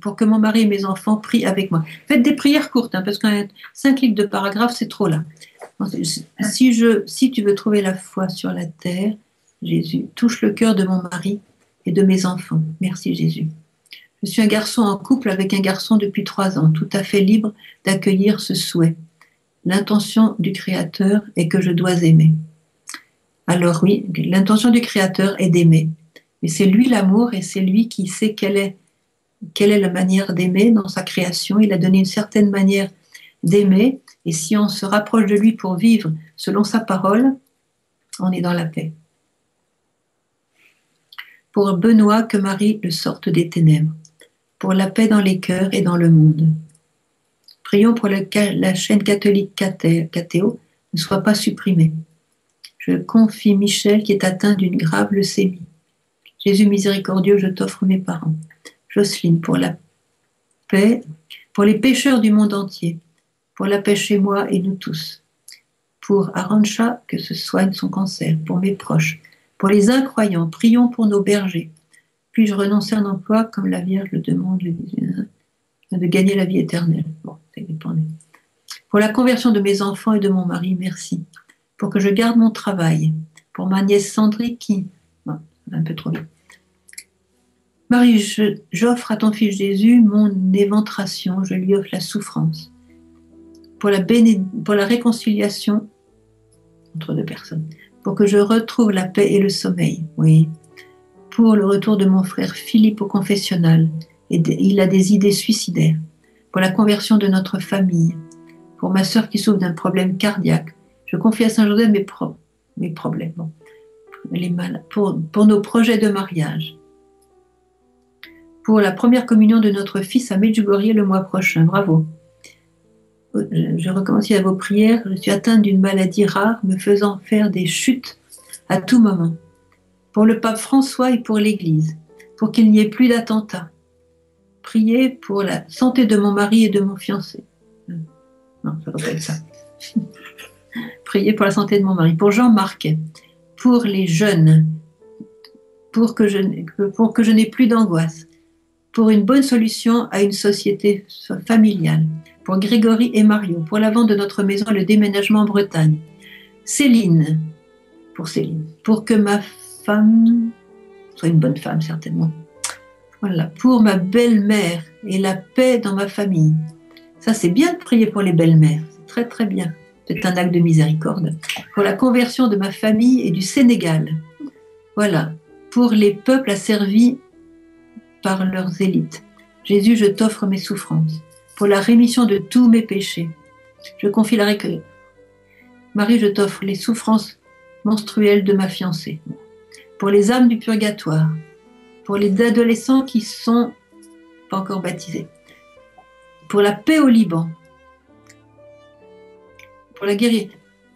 pour que mon mari et mes enfants prient avec moi. Faites des prières courtes, hein, parce qu'un 5 livres de paragraphes, c'est trop là. Si tu veux trouver la foi sur la terre, Jésus, touche le cœur de mon mari et de mes enfants. Merci Jésus. Je suis un garçon en couple avec un garçon depuis 3 ans, tout à fait libre d'accueillir ce souhait. L'intention du Créateur est que je dois aimer. Alors oui, l'intention du Créateur est d'aimer. Mais c'est lui l'amour et c'est lui qui sait quelle est la manière d'aimer dans sa création. Il a donné une certaine manière d'aimer. Et si on se rapproche de lui pour vivre selon sa parole, on est dans la paix. Pour Benoît, que Marie le sorte des ténèbres. Pour la paix dans les cœurs et dans le monde. Prions pour la chaîne catholique Catéo ne soit pas supprimée. Je confie Michel qui est atteint d'une grave leucémie. Jésus miséricordieux, je t'offre mes parents. Jocelyne, pour la paix, pour les pécheurs du monde entier, pour la paix chez moi et nous tous. Pour Arancha, que se soigne son cancer, pour mes proches. Pour les incroyants, prions pour nos bergers. Puis-je renoncer à un emploi comme la Vierge le demande, de gagner la vie éternelle. Bon, ça dépend. Pour la conversion de mes enfants et de mon mari, merci. Pour que je garde mon travail. Pour ma nièce Sandrine qui... Bon, ça va un peu trop vite. Marie, j'offre à ton fils Jésus mon éventration, je lui offre la souffrance. Pour la réconciliation entre 2 personnes. Pour que je retrouve la paix et le sommeil. Oui. Pour le retour de mon frère Philippe au confessionnal. Il a des idées suicidaires. Pour la conversion de notre famille. Pour ma sœur qui souffre d'un problème cardiaque. Je confie à Saint-Joseph mes problèmes. Bon. Pour nos projets de mariage. Pour la première communion de notre fils à Medjugorje le mois prochain. Bravo. Je recommence à vos prières. Je suis atteinte d'une maladie rare, me faisant faire des chutes à tout moment. Pour le pape François et pour l'Église. Pour qu'il n'y ait plus d'attentats. Priez pour la santé de mon mari et de mon fiancé. Non, ça ne doit pas être ça. Priez pour la santé de mon mari. Pour Jean-Marc. Pour les jeunes. Pour que je n'ai plus d'angoisse. Pour une bonne solution à une société familiale. Pour Grégory et Mario. Pour la vente de notre maison et le déménagement en Bretagne. Céline. Pour que ma femme soit une bonne femme, certainement. Voilà. Pour ma belle-mère et la paix dans ma famille. Ça, c'est bien de prier pour les belles-mères. C'est très, très bien. C'est un acte de miséricorde. Pour la conversion de ma famille et du Sénégal. Voilà. Pour les peuples asservis par leurs élites. Jésus, je t'offre mes souffrances. Pour la rémission de tous mes péchés. Je confie la récolte. Marie, je t'offre les souffrances menstruelles de ma fiancée. Pour les âmes du purgatoire. Pour les adolescents qui sont pas encore baptisés. Pour la paix au Liban. Pour la guérison.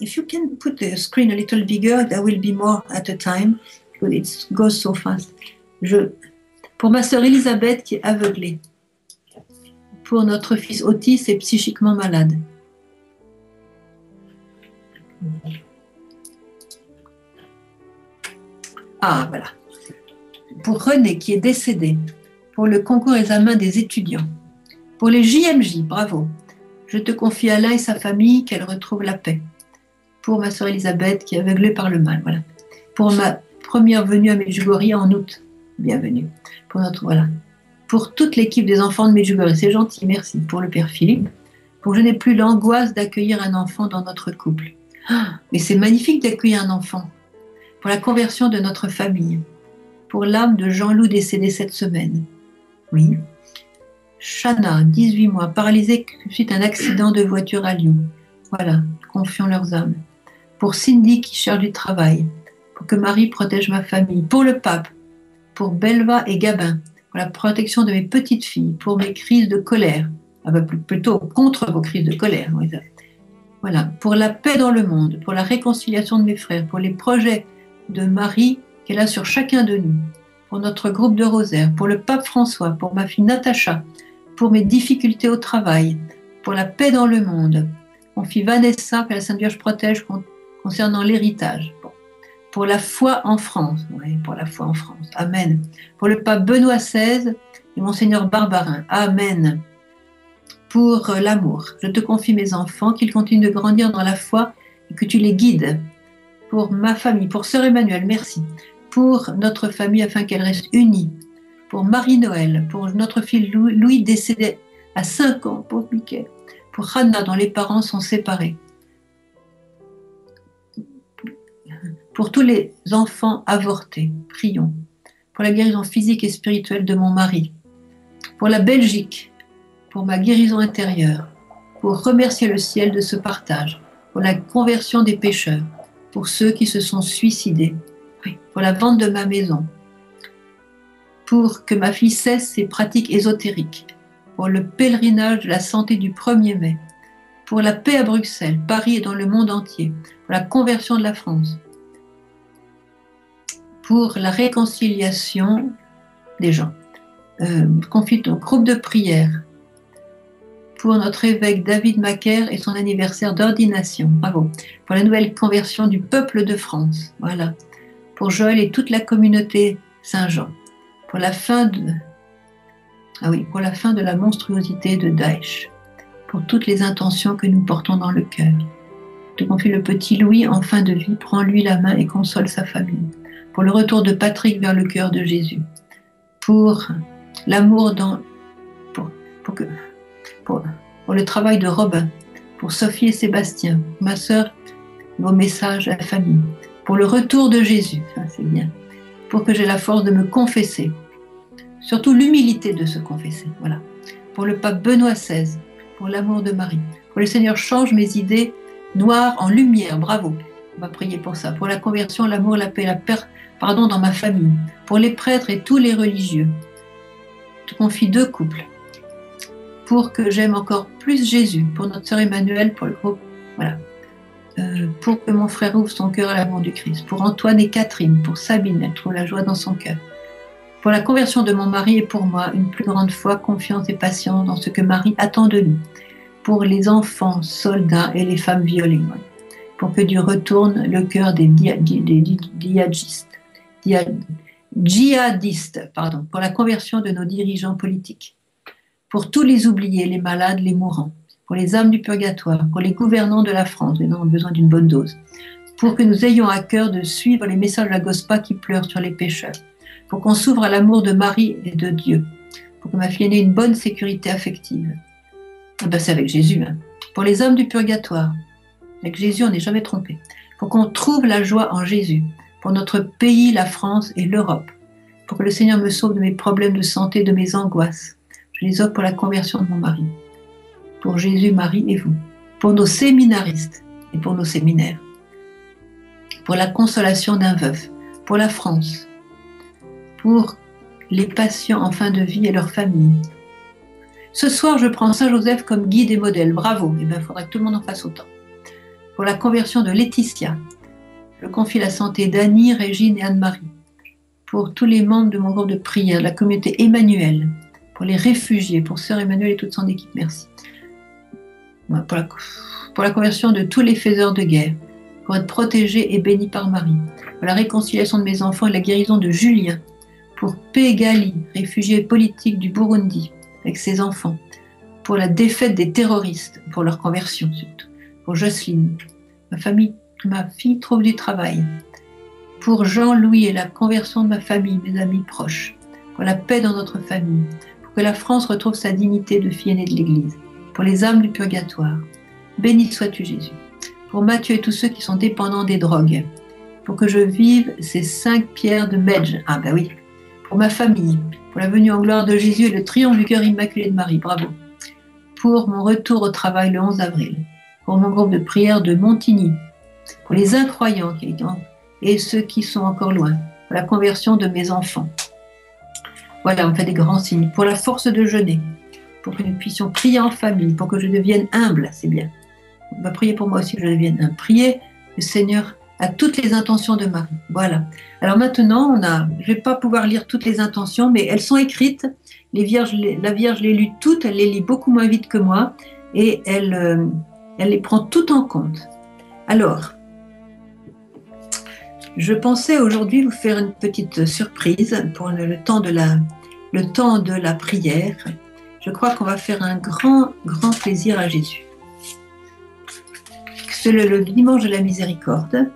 If you can put the screen a little bigger, there will be more at a time. It goes so fast. Pour ma sœur Elisabeth qui est aveuglée. Pour notre fils Otis et psychiquement malade. Ah, voilà. Pour René qui est décédé. Pour le concours examen des étudiants. Pour les JMJ, bravo. Je te confie Alain et sa famille, qu'elle retrouve la paix. Pour ma sœur Elisabeth qui est aveuglée par le mal. Voilà. Pour ma première venue à Medjugorje en août. Bienvenue. Pour toute l'équipe des enfants de Medjugorje. C'est gentil, merci. Pour le père Philippe. Pour que je n'ai plus l'angoisse d'accueillir un enfant dans notre couple. Ah, mais c'est magnifique d'accueillir un enfant. Pour la conversion de notre famille. Pour l'âme de Jean-Loup décédé cette semaine. Oui. Chana, 18 mois, paralysée suite à un accident de voiture à Lyon. Voilà, confions leurs âmes. Pour Cindy qui cherche du travail. Pour que Marie protège ma famille. Pour le pape. Pour Belva et Gabin. Pour la protection de mes petites filles. Pour mes crises de colère. Ah ben, plutôt contre vos crises de colère. Voilà. Pour la paix dans le monde. Pour la réconciliation de mes frères. Pour les projets de Marie qu'elle a sur chacun de nous. Pour notre groupe de rosaire. Pour le pape François. Pour ma fille Natacha. Pour mes difficultés au travail. Pour la paix dans le monde. Mon fille Vanessa, que la Sainte Vierge protège concernant l'héritage. Bon. Pour la foi en France. Oui, pour la foi en France. Amen. Pour le pape Benoît XVI et Monseigneur Barbarin. Amen. Pour l'amour, je te confie mes enfants, qu'ils continuent de grandir dans la foi et que tu les guides. Pour ma famille, pour Sœur Emmanuel, merci. Pour notre famille, afin qu'elle reste unie. Pour Marie-Noël, pour notre fils Louis, décédé à 5 ans, pour Mickey. Pour Hannah, dont les parents sont séparés. Pour tous les enfants avortés, prions. Pour la guérison physique et spirituelle de mon mari. Pour la Belgique, pour ma guérison intérieure. Pour remercier le ciel de ce partage. Pour la conversion des pécheurs. Pour ceux qui se sont suicidés. Pour la vente de ma maison. Pour que ma fille cesse ses pratiques ésotériques. Pour le pèlerinage de la santé du 1er mai. Pour la paix à Bruxelles, Paris et dans le monde entier. Pour la conversion de la France. Pour la réconciliation des gens. Confie au groupe de prière. Pour notre évêque David Macaire et son anniversaire d'ordination. Bravo. Pour la nouvelle conversion du peuple de France. Voilà. Pour Joël et toute la communauté Saint-Jean. Pour la fin de la monstruosité de Daesh. Pour toutes les intentions que nous portons dans le cœur. Je te confie le petit Louis en fin de vie. Prends-lui la main et console sa famille. Pour le retour de Patrick vers le cœur de Jésus. Pour l'amour pour le travail de Robin, pour Sophie et Sébastien, ma sœur, vos messages à la famille, pour le retour de Jésus, ça c'est bien, pour que j'ai la force de me confesser, surtout l'humilité de se confesser, voilà, pour le pape Benoît XVI, pour l'amour de Marie, pour le Seigneur change mes idées noires en lumière, bravo, on va prier pour ça, pour la conversion, l'amour, la paix, pardon dans ma famille, pour les prêtres et tous les religieux, je te confie 2 couples, pour que j'aime encore plus Jésus, pour notre sœur Emmanuel, pour le groupe, voilà. Pour que mon frère ouvre son cœur à l'amour du Christ. Pour Antoine et Catherine, pour Sabine, elle trouve la joie dans son cœur. Pour la conversion de mon mari et pour moi, une plus grande foi, confiance et patience dans ce que Marie attend de nous. Pour les enfants, soldats et les femmes violées. Ouais. Pour que Dieu retourne le cœur des djihadistes, pour la conversion de nos dirigeants politiques. Pour tous les oubliés, les malades, les mourants, pour les âmes du purgatoire, pour les gouvernants de la France, nous avons besoin d'une bonne dose, pour que nous ayons à cœur de suivre les messages de la Gospa qui pleurent sur les pécheurs, pour qu'on s'ouvre à l'amour de Marie et de Dieu, pour que ma fille ait une bonne sécurité affective. C'est avec Jésus. Hein. Pour les âmes du purgatoire, avec Jésus, on n'est jamais trompé. Pour qu'on trouve la joie en Jésus, pour notre pays, la France et l'Europe, pour que le Seigneur me sauve de mes problèmes de santé, de mes angoisses. Je les offre pour la conversion de mon mari, pour Jésus, Marie et vous, pour nos séminaristes et pour nos séminaires, pour la consolation d'un veuf, pour la France, pour les patients en fin de vie et leurs familles. Ce soir, je prends Saint Joseph comme guide et modèle. Bravo, il faudra que tout le monde en fasse autant. Pour la conversion de Laetitia, je confie la santé d'Annie, Régine et Anne-Marie. Pour tous les membres de mon groupe de prière, de la communauté Emmanuel, pour les réfugiés, pour Sœur Emmanuel et toute son équipe, merci. Pour la conversion de tous les faiseurs de guerre, pour être protégés et bénis par Marie, pour la réconciliation de mes enfants et la guérison de Julien, pour Pégali, réfugié politique du Burundi, avec ses enfants, pour la défaite des terroristes, pour leur conversion surtout, pour Jocelyne, ma fille trouve du travail, pour Jean-Louis et la conversion de ma famille, mes amis proches, pour la paix dans notre famille, pour que la France retrouve sa dignité de fille aînée de l'Église, pour les âmes du purgatoire. Béni sois-tu Jésus. Pour Matthieu et tous ceux qui sont dépendants des drogues, pour que je vive ces 5 pierres de Medj. Oui. Pour ma famille, pour la venue en gloire de Jésus et le triomphe du cœur immaculé de Marie. Bravo. Pour mon retour au travail le 11 avril. Pour mon groupe de prière de Montigny. Pour les incroyants et ceux qui sont encore loin. Pour la conversion de mes enfants. Voilà, on fait des grands signes. Pour la force de jeûner. Pour que nous puissions prier en famille. Pour que je devienne humble, c'est bien. On va prier pour moi aussi que je devienne humble. Priez le Seigneur à toutes les intentions de Marie. Voilà. Alors maintenant, je ne vais pas pouvoir lire toutes les intentions, mais elles sont écrites. La Vierge les lit toutes, elle les lit beaucoup moins vite que moi, et elle les prend toutes en compte. Alors, je pensais aujourd'hui vous faire une petite surprise pour le temps de le temps de la prière, je crois qu'on va faire un grand, grand plaisir à Jésus. C'est le dimanche de la miséricorde,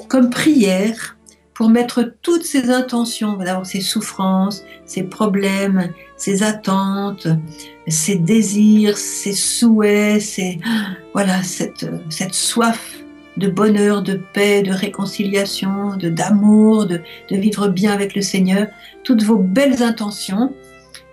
comme prière pour mettre toutes ses intentions, d'abord ses souffrances, ses problèmes, ses attentes, ses désirs, ses souhaits, voilà, cette soif de bonheur, de paix, de réconciliation, d'amour, de vivre bien avec le Seigneur. Toutes vos belles intentions,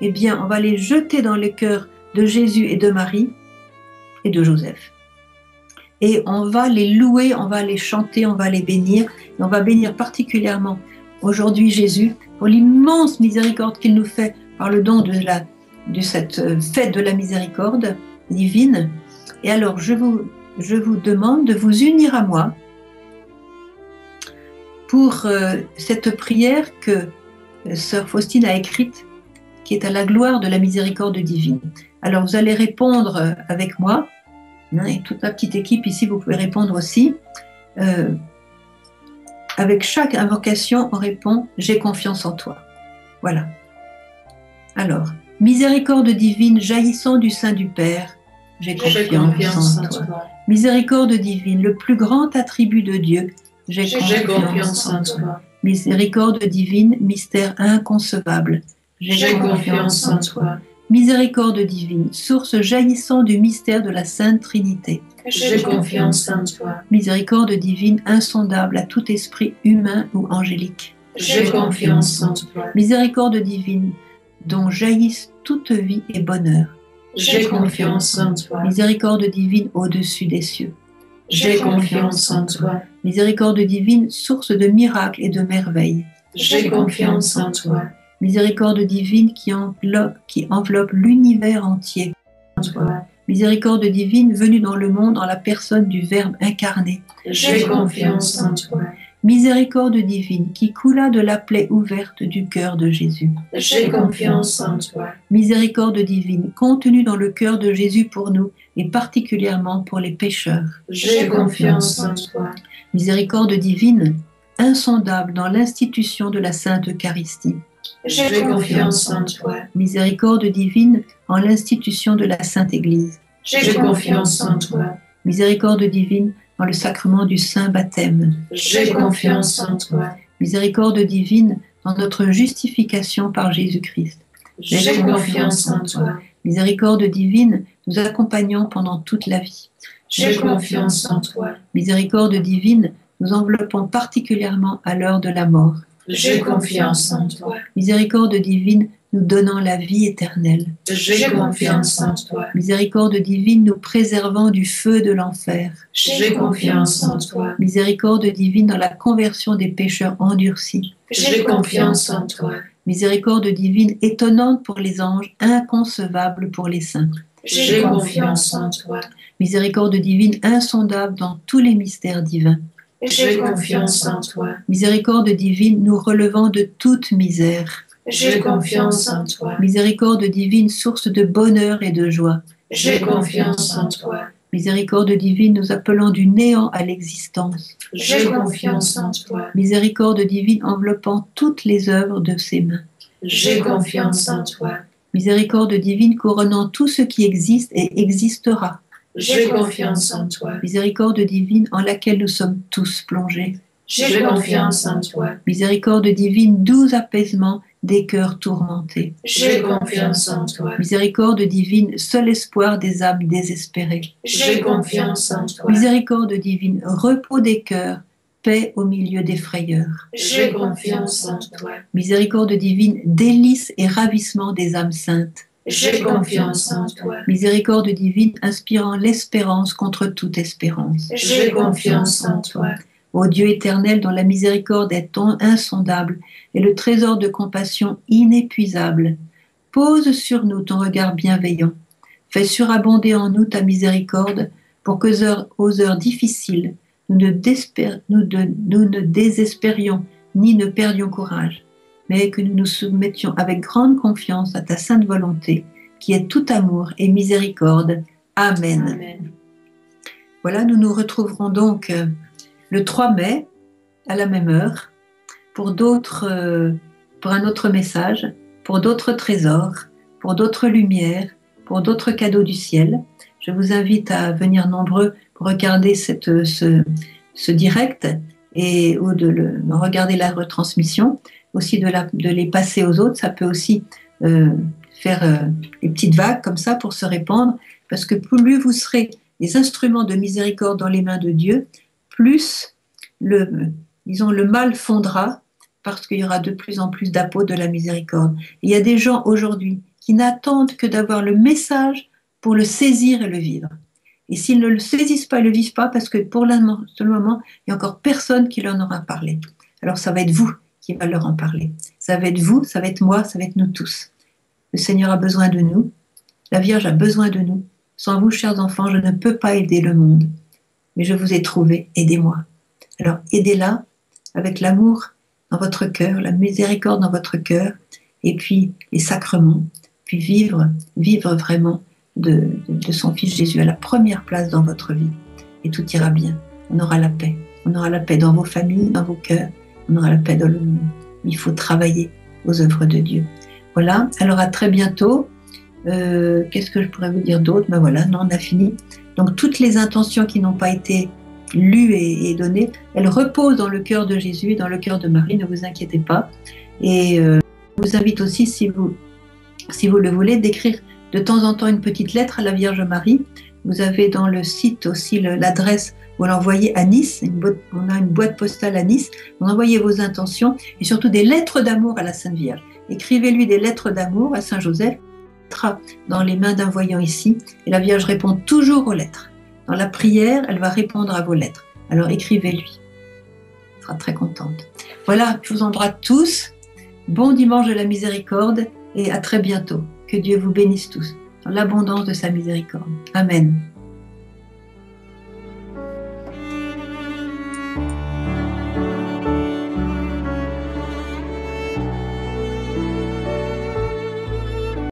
eh bien, on va les jeter dans le cœur de Jésus et de Marie et de Joseph. Et on va les louer, on va les chanter, on va les bénir. Et on va bénir particulièrement aujourd'hui Jésus pour l'immense miséricorde qu'il nous fait par le don de cette fête de la miséricorde divine. Et alors, je vous demande de vous unir à moi pour cette prière que sœur Faustine a écrite, qui est à la gloire de la miséricorde divine. Alors, vous allez répondre avec moi. Et toute la petite équipe ici, vous pouvez répondre aussi. Avec chaque invocation, on répond « J'ai confiance en toi ». Voilà. Alors, miséricorde divine jaillissant du sein du Père, j'ai confiance en toi. Miséricorde divine, le plus grand attribut de Dieu, j'ai confiance en toi. Miséricorde divine, mystère inconcevable, j'ai confiance en toi. Miséricorde divine, source jaillissant du mystère de la Sainte Trinité. J'ai confiance en toi. Miséricorde divine, insondable à tout esprit humain ou angélique. J'ai confiance en toi. Miséricorde divine, dont jaillissent toute vie et bonheur. J'ai confiance en toi. Miséricorde divine au-dessus des cieux. J'ai confiance en toi. Miséricorde divine, source de miracles et de merveilles. J'ai confiance en toi. Miséricorde divine qui enveloppe l'univers entier. Miséricorde divine venue dans le monde en la personne du Verbe incarné. J'ai confiance en toi. Miséricorde divine qui coula de la plaie ouverte du cœur de Jésus. J'ai confiance en toi. Miséricorde divine contenue dans le cœur de Jésus pour nous et particulièrement pour les pécheurs. J'ai confiance en toi. Miséricorde divine insondable dans l'institution de la Sainte Eucharistie. J'ai confiance en toi. Miséricorde divine en l'institution de la Sainte Église. J'ai confiance en toi. Miséricorde divine dans le sacrement du Saint Baptême. J'ai confiance en toi. Miséricorde divine dans notre justification par Jésus-Christ. J'ai confiance en toi. Miséricorde divine nous accompagnant pendant toute la vie. J'ai confiance en toi. Miséricorde divine nous enveloppant particulièrement à l'heure de la mort. J'ai confiance en toi. Miséricorde divine nous donnant la vie éternelle. J'ai confiance en toi. Miséricorde divine nous préservant du feu de l'enfer. J'ai confiance en toi. Miséricorde divine dans la conversion des pécheurs endurcis. J'ai confiance en toi. Miséricorde divine étonnante pour les anges, inconcevable pour les saints. J'ai confiance en toi. Miséricorde divine insondable dans tous les mystères divins. J'ai confiance en toi. Miséricorde divine nous relevant de toute misère. J'ai confiance en toi. Miséricorde divine source de bonheur et de joie. J'ai confiance en toi. Miséricorde divine nous appelant du néant à l'existence. J'ai confiance en toi. Miséricorde divine enveloppant toutes les œuvres de ses mains. J'ai confiance en toi. Miséricorde divine couronnant tout ce qui existe et existera. J'ai confiance en toi. Miséricorde divine en laquelle nous sommes tous plongés. J'ai confiance en toi. Miséricorde divine, doux apaisement des cœurs tourmentés. J'ai confiance en toi. Miséricorde divine, seul espoir des âmes désespérées. J'ai confiance en toi. Miséricorde divine, repos des cœurs, paix au milieu des frayeurs. J'ai confiance en toi. Miséricorde divine, délice et ravissement des âmes saintes. J'ai confiance en toi. Miséricorde divine, inspirant l'espérance contre toute espérance. J'ai confiance en toi. Ô Dieu éternel, dont la miséricorde est insondable et le trésor de compassion inépuisable, pose sur nous ton regard bienveillant. Fais surabonder en nous ta miséricorde pour que aux heures difficiles, nous ne désespérions ni ne perdions courage, mais que nous nous soumettions avec grande confiance à ta sainte volonté, qui est tout amour et miséricorde. Amen. Amen. Voilà, nous nous retrouverons donc le 3 mai à la même heure pour un autre message pour d'autres trésors, pour d'autres lumières, pour d'autres cadeaux du ciel. Je vous invite à venir nombreux pour regarder ce direct ou de regarder la retransmission, aussi de les passer aux autres. Ça peut aussi faire des petites vagues comme ça pour se répandre, parce que plus vous serez des instruments de miséricorde dans les mains de Dieu, plus le mal fondra, parce qu'il y aura de plus en plus d'apôtres de la miséricorde. Et il y a des gens aujourd'hui qui n'attendent que d'avoir le message pour le saisir et le vivre. Et s'ils ne le saisissent pas et ne le vivent pas, parce que pour le moment, il n'y a encore personne qui leur en aura parlé. Alors ça va être vous qui va leur en parler. Ça va être vous, ça va être moi, ça va être nous tous. Le Seigneur a besoin de nous. La Vierge a besoin de nous. Sans vous, chers enfants, je ne peux pas aider le monde. Mais je vous ai trouvé, aidez-moi. Alors aidez-la avec l'amour dans votre cœur, la miséricorde dans votre cœur, et puis les sacrements, puis vivre vraiment de son Fils Jésus à la première place dans votre vie. Et tout ira bien. On aura la paix. On aura la paix dans vos familles, dans vos cœurs. On aura la paix dans le monde. Il faut travailler aux œuvres de Dieu. Voilà. Alors à très bientôt. Qu'est-ce que je pourrais vous dire d'autre? Ben voilà, non, on a fini. Donc toutes les intentions qui n'ont pas été lues et données, elles reposent dans le cœur de Jésus et dans le cœur de Marie. Ne vous inquiétez pas. Et je vous invite aussi, si vous le voulez, d'écrire de temps en temps une petite lettre à la Vierge Marie. Vous avez dans le site aussi l'adresse, vous l'envoyez à Nice, on a une boîte postale à Nice, vous envoyez vos intentions et surtout des lettres d'amour à la Sainte Vierge. Écrivez-lui des lettres d'amour à Saint Joseph, dans les mains d'un voyant ici, et la Vierge répond toujours aux lettres. Dans la prière, elle va répondre à vos lettres. Alors écrivez-lui, elle sera très contente. Voilà, je vous embrasse tous, bon dimanche de la miséricorde et à très bientôt. Que Dieu vous bénisse tous, dans l'abondance de sa miséricorde. Amen.